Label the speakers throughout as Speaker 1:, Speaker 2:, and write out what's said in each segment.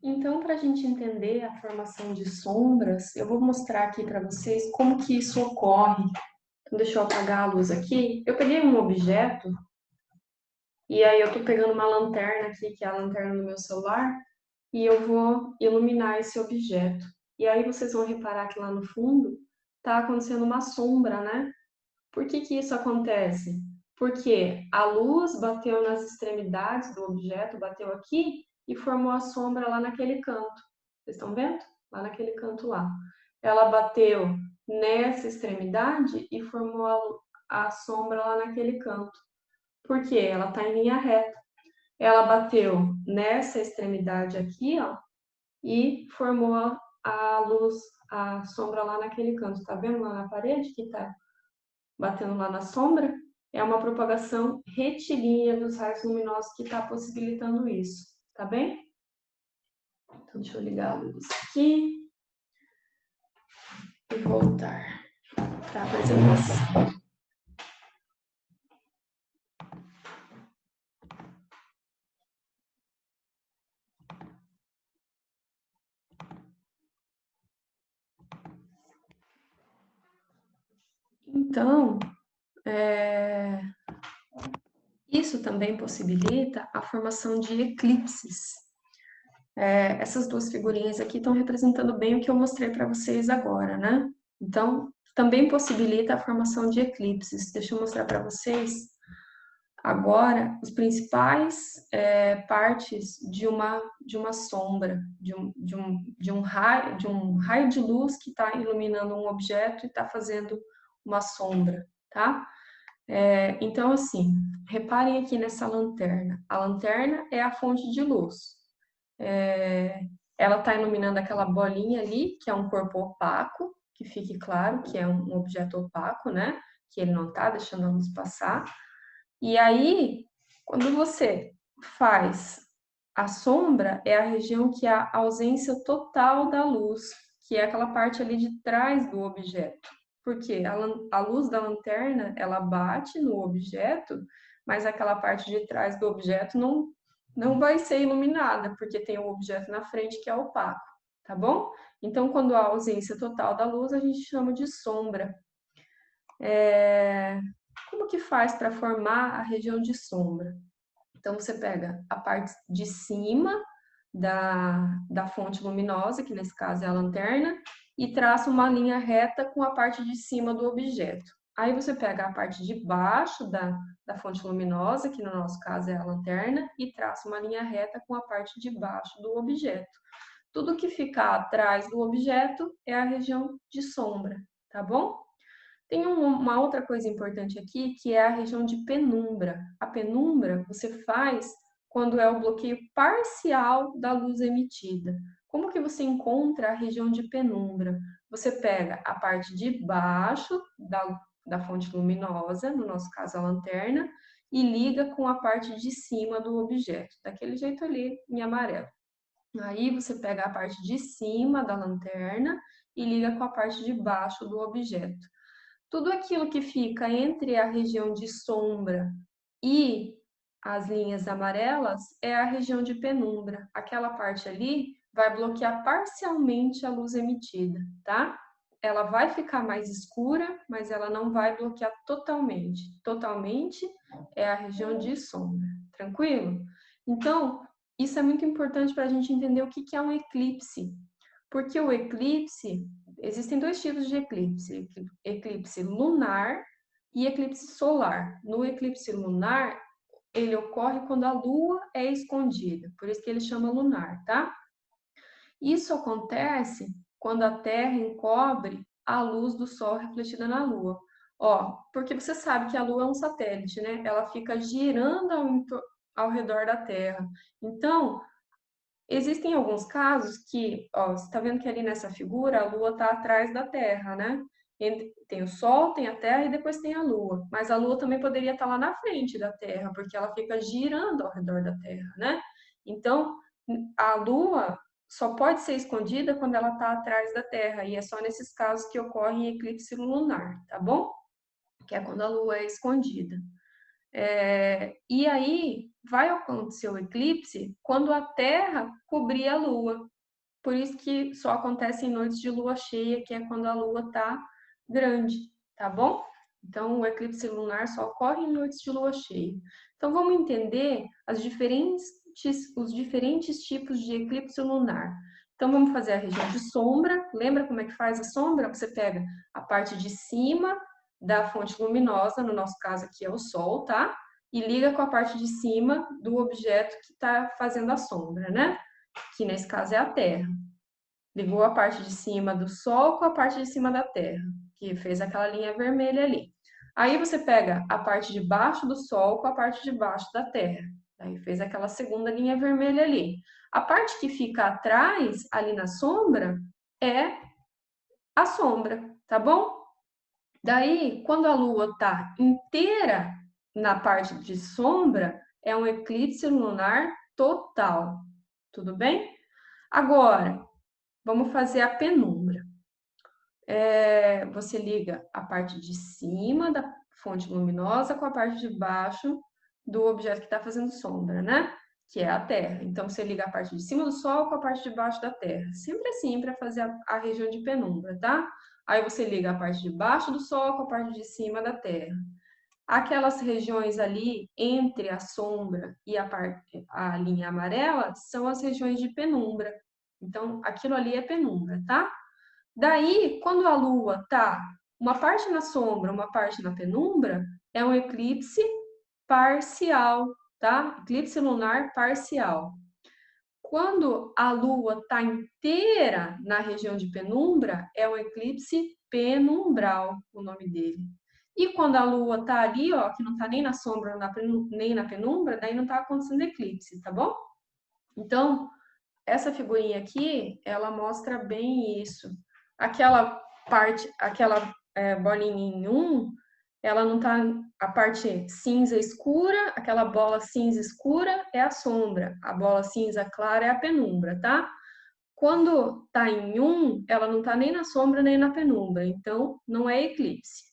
Speaker 1: Então, para a gente entender a formação de sombras, eu vou mostrar aqui para vocês como que isso ocorre. Então, deixa eu apagar a luz aqui. Eu peguei um objeto, e aí eu estou pegando uma lanterna aqui, que é a lanterna do meu celular, e eu vou iluminar esse objeto. E aí vocês vão reparar que lá no fundo está acontecendo uma sombra, né? Por que que isso acontece? Porque a luz bateu nas extremidades do objeto, bateu aqui e formou a sombra lá naquele canto. Vocês estão vendo? Lá naquele canto lá. Ela bateu nessa extremidade e formou a sombra lá naquele canto. Por quê? Ela está em linha reta. Ela bateu nessa extremidade aqui, ó, e formou a luz, a sombra lá naquele canto. Tá vendo lá na parede que tá batendo lá na sombra? É uma propagação retilínea dos raios luminosos que está possibilitando isso, tá bem? Então, deixa eu ligar a luz aqui e voltar para a apresentação. Então, isso também possibilita a formação de eclipses. Essas duas figurinhas aqui estão representando bem o que eu mostrei para vocês agora, né? Então, também possibilita a formação de eclipses. Deixa eu mostrar para vocês agora os principais partes de uma sombra, de um raio de luz que está iluminando um objeto e está fazendo uma sombra, tá? Então, assim, reparem aqui nessa lanterna. A lanterna é a fonte de luz. Ela está iluminando aquela bolinha ali, que é um corpo opaco, que fique claro que é um objeto opaco, né? Que ele não está deixando a luz passar. E aí, quando você faz a sombra, é a região que há ausência total da luz, que é aquela parte ali de trás do objeto. Porque a luz da lanterna, ela bate no objeto, mas aquela parte de trás do objeto não vai ser iluminada, porque tem o objeto na frente que é opaco, tá bom? Então, quando há ausência total da luz, a gente chama de sombra. Como que faz para formar a região de sombra? Então, você pega a parte de cima da fonte luminosa, que nesse caso é a lanterna, e traça uma linha reta com a parte de cima do objeto. Aí você pega a parte de baixo da fonte luminosa, que no nosso caso é a lanterna, e traça uma linha reta com a parte de baixo do objeto. Tudo que ficar atrás do objeto é a região de sombra, tá bom? Tem uma outra coisa importante aqui, que é a região de penumbra. A penumbra você faz quando é o bloqueio parcial da luz emitida. Como que você encontra a região de penumbra? Você pega a parte de baixo da fonte luminosa, no nosso caso a lanterna, e liga com a parte de cima do objeto, daquele jeito ali em amarelo. Aí você pega a parte de cima da lanterna e liga com a parte de baixo do objeto. Tudo aquilo que fica entre a região de sombra e as linhas amarelas é a região de penumbra. Aquela parte ali vai bloquear parcialmente a luz emitida, tá? Ela vai ficar mais escura, mas ela não vai bloquear totalmente. Totalmente é a região de sombra, tranquilo? Então, isso é muito importante para a gente entender o que é um eclipse. Porque o eclipse, existem dois tipos de eclipse: eclipse lunar e eclipse solar. No eclipse lunar, ele ocorre quando a lua é escondida, por isso que ele chama lunar, tá? Isso acontece quando a Terra encobre a luz do Sol refletida na Lua. Ó, porque você sabe que a Lua é um satélite, né? Ela fica girando ao redor da Terra. Então, existem alguns casos que, ó, você está vendo que ali nessa figura a Lua está atrás da Terra, né? Tem o Sol, tem a Terra e depois tem a Lua. Mas a Lua também poderia estar lá na frente da Terra, porque ela fica girando ao redor da Terra, né? Então, a Lua só pode ser escondida quando ela está atrás da Terra, e é só nesses casos que ocorre eclipse lunar, tá bom? Que é quando a Lua é escondida. E aí, vai acontecer o eclipse quando a Terra cobrir a Lua. Por isso que só acontece em noites de lua cheia, que é quando a Lua está grande, tá bom? Então, o eclipse lunar só ocorre em noites de lua cheia. Então, vamos entender os diferentes tipos de eclipse lunar. Então, vamos fazer a região de sombra. Lembra como é que faz a sombra? Você pega a parte de cima da fonte luminosa, no nosso caso aqui é o Sol, tá? E liga com a parte de cima do objeto que está fazendo a sombra, né? Que nesse caso é a Terra. Ligou a parte de cima do Sol com a parte de cima da Terra, que fez aquela linha vermelha ali. Aí você pega a parte de baixo do Sol com a parte de baixo da Terra. Aí fez aquela segunda linha vermelha ali. A parte que fica atrás, ali na sombra, é a sombra, tá bom? Daí, quando a Lua está inteira na parte de sombra, é um eclipse lunar total. Tudo bem? Agora, vamos fazer a penumbra. Você liga a parte de cima da fonte luminosa com a parte de baixo do objeto que está fazendo sombra, né? Que é a Terra. Então, você liga a parte de cima do Sol com a parte de baixo da Terra. Sempre assim, para fazer a região de penumbra, tá? Aí você liga a parte de baixo do Sol com a parte de cima da Terra. Aquelas regiões ali entre a sombra e a linha amarela são as regiões de penumbra. Então, aquilo ali é penumbra, tá? Daí, quando a Lua tá uma parte na sombra, uma parte na penumbra, é um eclipse parcial, tá? Eclipse lunar parcial. Quando a Lua está inteira na região de penumbra, é um eclipse penumbral, o nome dele. E quando a Lua está ali, ó, que não está nem na sombra nem na penumbra, daí não está acontecendo eclipse, tá bom? Então, essa figurinha aqui, ela mostra bem isso. Aquela parte, aquela bolinha em 1, ela não tá, a parte cinza escura, aquela bola cinza escura é a sombra, a bola cinza clara é a penumbra, tá? Quando tá em 1, ela não tá nem na sombra nem na penumbra, então não é eclipse.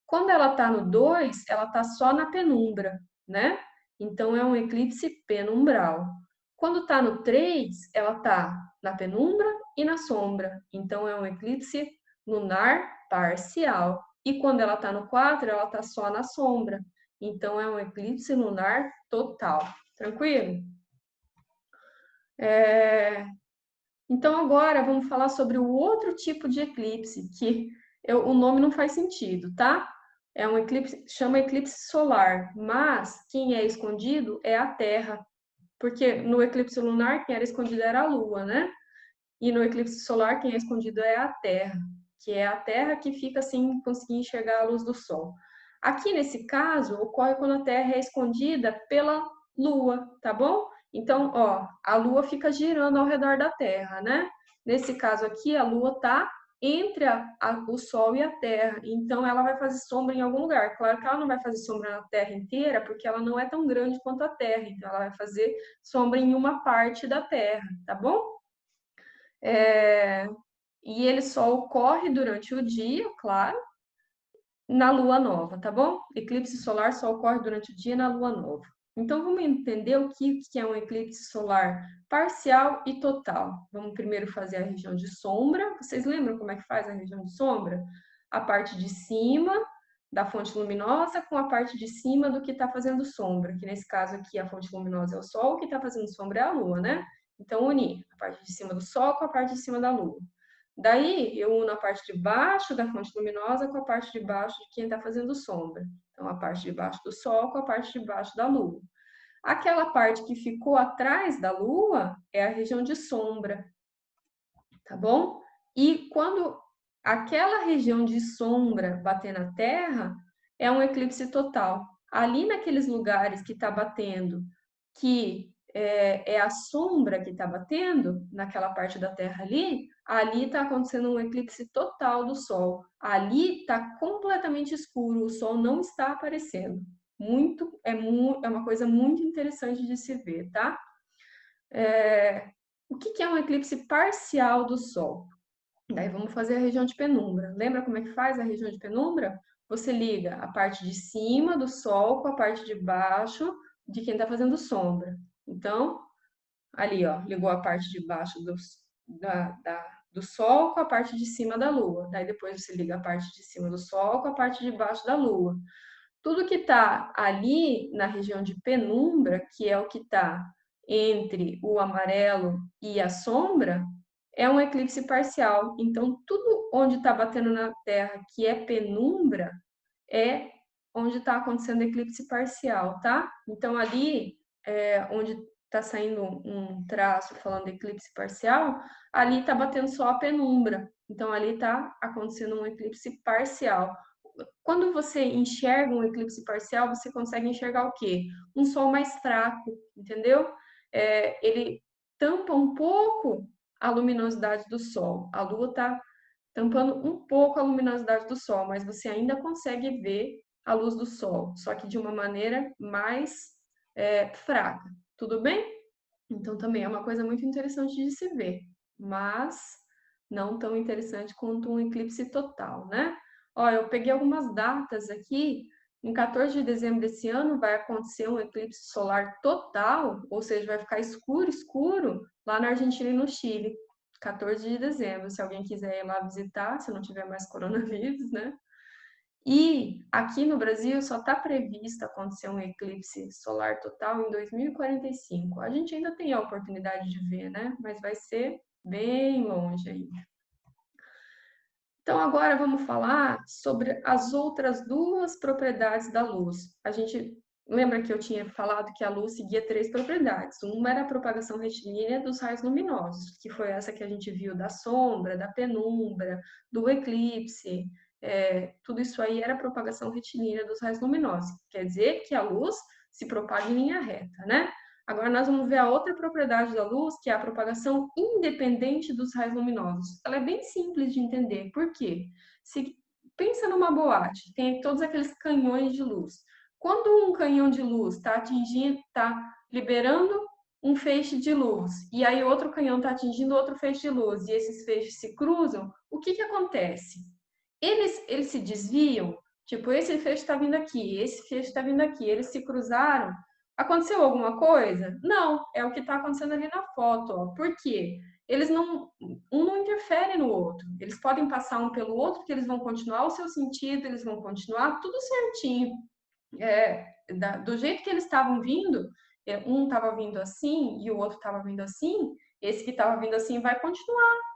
Speaker 1: Quando ela tá no 2, ela tá só na penumbra, né? Então é um eclipse penumbral. Quando está no 3, ela está na penumbra e na sombra. Então, é um eclipse lunar parcial. E quando ela está no 4, ela está só na sombra. Então, é um eclipse lunar total. Tranquilo? Então, agora vamos falar sobre o outro tipo de eclipse, que o nome não faz sentido, tá? É um eclipse, chama eclipse solar, mas quem é escondido é a Terra. Porque no eclipse lunar, quem era escondido era a Lua, né? E no eclipse solar, quem é escondido é a Terra, que é a Terra que fica sem conseguir enxergar a luz do Sol. Aqui nesse caso, ocorre quando a Terra é escondida pela Lua, tá bom? Então, ó, a Lua fica girando ao redor da Terra, né? Nesse caso aqui, a Lua tá entre o Sol e a Terra, então ela vai fazer sombra em algum lugar. Claro que ela não vai fazer sombra na Terra inteira, porque ela não é tão grande quanto a Terra, então ela vai fazer sombra em uma parte da Terra, tá bom? E ele só ocorre durante o dia, claro, na lua nova, tá bom? Eclipse solar só ocorre durante o dia na lua nova. Então, vamos entender o que é um eclipse solar parcial e total. Vamos primeiro fazer a região de sombra. Vocês lembram como é que faz a região de sombra? A parte de cima da fonte luminosa com a parte de cima do que está fazendo sombra, que nesse caso aqui a fonte luminosa é o Sol, o que está fazendo sombra é a Lua, né? Então, unir a parte de cima do Sol com a parte de cima da Lua. Daí, eu uno a parte de baixo da fonte luminosa com a parte de baixo de quem está fazendo sombra. Então, a parte de baixo do Sol com a parte de baixo da Lua. Aquela parte que ficou atrás da Lua é a região de sombra, tá bom? E quando aquela região de sombra bater na Terra, é um eclipse total. Ali naqueles lugares que está batendo, que é a sombra que está batendo, naquela parte da Terra ali está acontecendo um eclipse total do Sol. Ali está completamente escuro, o Sol não está aparecendo. É uma coisa muito interessante de se ver, tá? O que é um eclipse parcial do Sol? Daí vamos fazer a região de penumbra. Lembra como é que faz a região de penumbra? Você liga a parte de cima do Sol com a parte de baixo de quem está fazendo sombra. Então, ali, ó, ligou a parte de baixo do Sol com a parte de cima da Lua. Daí depois você liga a parte de cima do Sol com a parte de baixo da Lua. Tudo que está ali na região de penumbra, que é o que está entre o amarelo e a sombra, é um eclipse parcial. Então, tudo onde está batendo na Terra que é penumbra é onde está acontecendo eclipse parcial, tá? Então, ali, onde está saindo um traço falando eclipse parcial, ali está batendo só a penumbra. Então, ali está acontecendo um eclipse parcial. Quando você enxerga um eclipse parcial, você consegue enxergar o quê? Um sol mais fraco, entendeu? Ele tampa um pouco a luminosidade do sol. A lua está tampando um pouco a luminosidade do sol, mas você ainda consegue ver a luz do sol, só que de uma maneira mais fraca. Tudo bem? Então também é uma coisa muito interessante de se ver, mas não tão interessante quanto um eclipse total, né? Ó, eu peguei algumas datas aqui. Em 14 de dezembro desse ano vai acontecer um eclipse solar total, ou seja, vai ficar escuro, escuro, lá na Argentina e no Chile. 14 de dezembro, se alguém quiser ir lá visitar, se não tiver mais coronavírus, né? E aqui no Brasil só está previsto acontecer um eclipse solar total em 2045. A gente ainda tem a oportunidade de ver, né? Mas vai ser bem longe ainda. Então, agora vamos falar sobre as outras duas propriedades da luz. A gente lembra que eu tinha falado que a luz seguia três propriedades. Uma era a propagação retilínea dos raios luminosos, que foi essa que a gente viu da sombra, da penumbra, do eclipse. Tudo isso aí era propagação retilínea dos raios luminosos. Quer dizer que a luz se propaga em linha reta, né? Agora nós vamos ver a outra propriedade da luz, que é a propagação independente dos raios luminosos. Ela é bem simples de entender. Por quê? Se pensa numa boate, tem todos aqueles canhões de luz. Quando um canhão de luz está liberando um feixe de luz, e aí outro canhão está atingindo outro feixe de luz, e esses feixes se cruzam, o que acontece? Eles se desviam, tipo, esse feixe está vindo aqui, esse feixe está vindo aqui, eles se cruzaram. Aconteceu alguma coisa? Não, é o que está acontecendo ali na foto, ó. Por quê? Um não interfere no outro. Eles podem passar um pelo outro, porque eles vão continuar o seu sentido, eles vão continuar tudo certinho. Do jeito que eles estavam vindo, um estava vindo assim e o outro estava vindo assim, esse que estava vindo assim vai continuar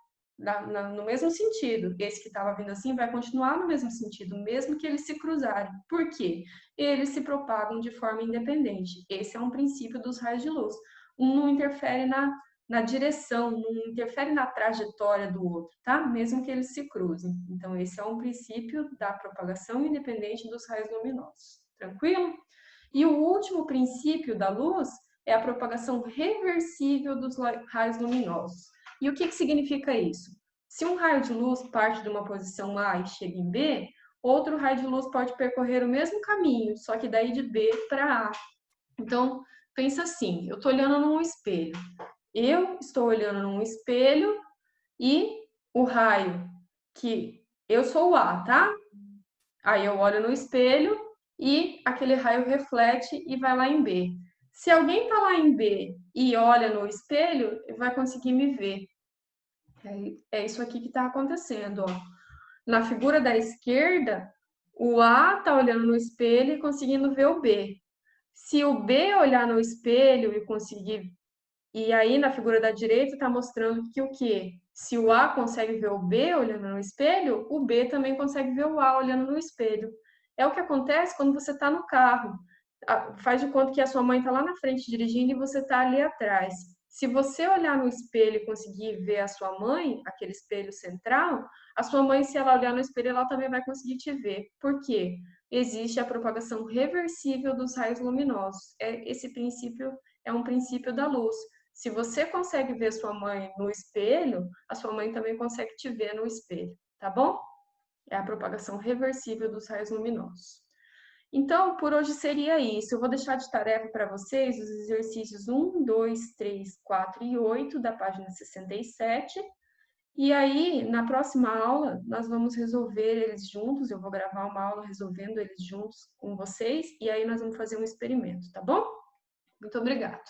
Speaker 1: no mesmo sentido. Esse que estava vindo assim vai continuar no mesmo sentido, mesmo que eles se cruzarem. Por quê? Eles se propagam de forma independente. Esse é um princípio dos raios de luz. Um não interfere na direção, não interfere na trajetória do outro, tá? Mesmo que eles se cruzem. Então, esse é um princípio da propagação independente dos raios luminosos. Tranquilo? E o último princípio da luz é a propagação reversível dos raios luminosos. E o que significa isso? Se um raio de luz parte de uma posição A e chega em B, outro raio de luz pode percorrer o mesmo caminho, só que daí de B para A. Então, pensa assim, eu estou olhando num espelho. Eu estou olhando num espelho e o raio que... Eu sou o A, tá? Aí eu olho no espelho e aquele raio reflete e vai lá em B. Se alguém está lá em B e olha no espelho, vai conseguir me ver. É isso aqui que está acontecendo, ó. Na figura da esquerda, o A está olhando no espelho e conseguindo ver o B. Se o B olhar no espelho e conseguir... E aí, na figura da direita, está mostrando que o quê? Se o A consegue ver o B olhando no espelho, o B também consegue ver o A olhando no espelho. É o que acontece quando você está no carro. Faz de conta que a sua mãe está lá na frente dirigindo e você está ali atrás. Se você olhar no espelho e conseguir ver a sua mãe, aquele espelho central, a sua mãe, se ela olhar no espelho, ela também vai conseguir te ver. Por quê? Existe a propagação reversível dos raios luminosos. Esse princípio é um princípio da luz. Se você consegue ver sua mãe no espelho, a sua mãe também consegue te ver no espelho, tá bom? É a propagação reversível dos raios luminosos. Então, por hoje seria isso. Eu vou deixar de tarefa para vocês os exercícios 1, 2, 3, 4 e 8 da página 67. E aí, na próxima aula, nós vamos resolver eles juntos. Eu vou gravar uma aula resolvendo eles juntos com vocês. E aí, nós vamos fazer um experimento, tá bom? Muito obrigada.